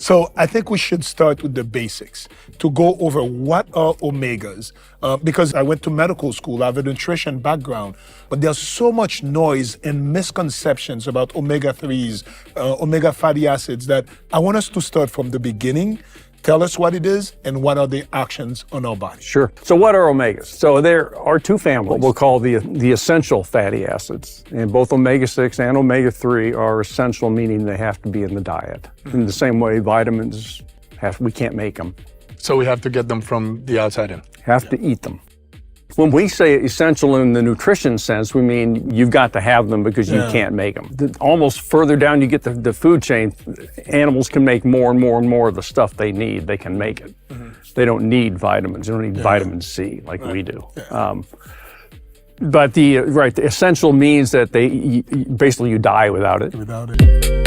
So I think we should start with the basics to go over what are omegas. Because I went to medical school, I have a nutrition background, but there's so much noise and misconceptions about omega-3s, omega fatty acids that I want us to start from the beginning. Tell us what it is and what are the actions on our body. Sure. So what are omegas? So there are two families, what we'll call the essential fatty acids. And both omega-6 and omega-3 are essential, meaning they have to be in the diet. In the same way vitamins, we can't make them. So we have to get them from the outside in. Have to eat them. When we say essential in the nutrition sense, we mean you've got to have them because you can't make them. Almost further down you get the food chain, animals can make more and more and more of the stuff they need. They can make it. They don't need vitamins. They don't need vitamin C like we do. But the essential means that basically you die without it.